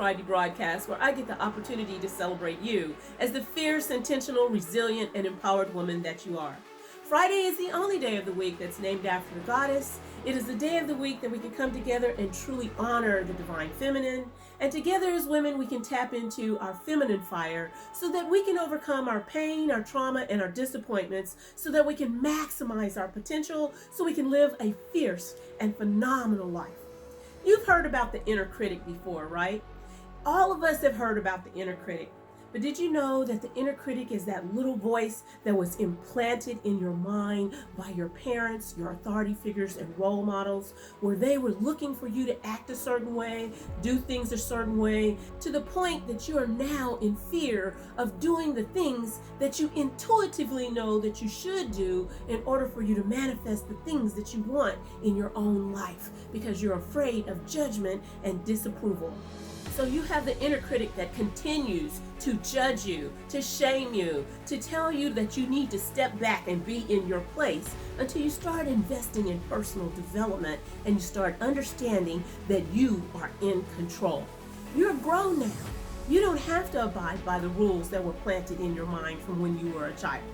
Friday broadcast where I get the opportunity to celebrate you as the fierce, intentional, resilient, and empowered woman that you are. Friday is the only day of the week that's named after the goddess. It is the day of the week that we can come together and truly honor the divine feminine. And together as women, we can tap into our feminine fire so that we can overcome our pain, our trauma, and our disappointments so that we can maximize our potential so we can live a fierce and phenomenal life. You've heard about the inner critic before, right? All of us have heard about the inner critic. But did you know that the inner critic is that little voice that was implanted in your mind by your parents, your authority figures, and role models, where they were looking for you to act a certain way, do things a certain way, to the point that you are now in fear of doing the things that you intuitively know that you should do in order for you to manifest the things that you want in your own life, because you're afraid of judgment and disapproval. So you have the inner critic that continues to judge you, to shame you, to tell you that you need to step back and be in your place until you start investing in personal development and you start understanding that you are in control. You're grown now. You don't have to abide by the rules that were planted in your mind from when you were a child.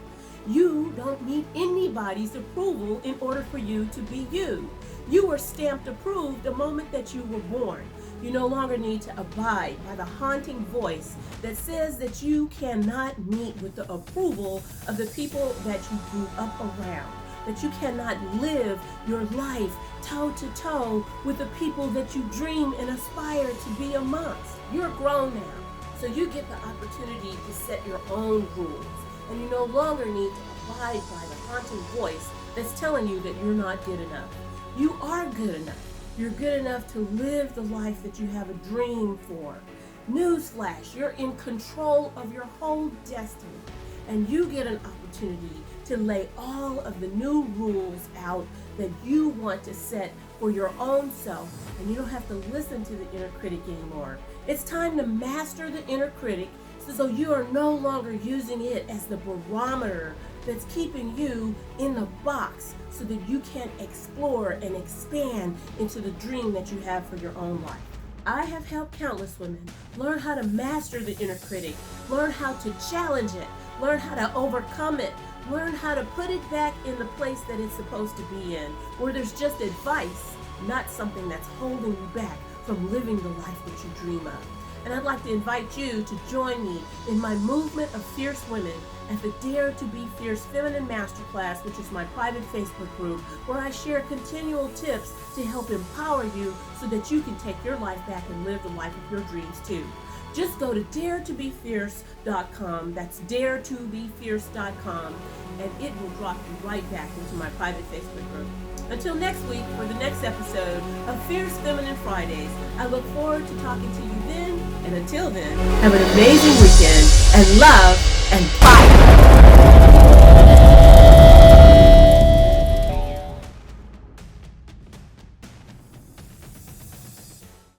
You don't need anybody's approval in order for you to be you. You were stamped approved the moment that you were born. You no longer need to abide by the haunting voice that says that you cannot meet with the approval of the people that you grew up around, that you cannot live your life toe to toe with the people that you dream and aspire to be amongst. You're grown now, so you get the opportunity to set your own rules, and you no longer need to abide by the haunting voice that's telling you that you're not good enough. You are good enough. You're good enough to live the life that you have a dream for. Newsflash, you're in control of your whole destiny, and you get an opportunity to lay all of the new rules out that you want to set for your own self, and you don't have to listen to the inner critic anymore. It's time to master the inner critic so you are no longer using it as the barometer that's keeping you in the box so that you can explore and expand into the dream that you have for your own life. I have helped countless women learn how to master the inner critic, learn how to challenge it, learn how to overcome it, learn how to put it back in the place that it's supposed to be in, where there's just advice, not something that's holding you back from living the life that you dream of. And I'd like to invite you to join me in my movement of fierce women at the Dare to Be Fierce Feminine Masterclass, which is my private Facebook group, where I share continual tips to help empower you so that you can take your life back and live the life of your dreams too. Just go to daretobefierce.com, that's daretobefierce.com, and it will drop you right back into my private Facebook group. Until next week for the next episode of Fierce Feminine Fridays, I look forward to talking to you then, and until then, have an amazing weekend, and love and fire.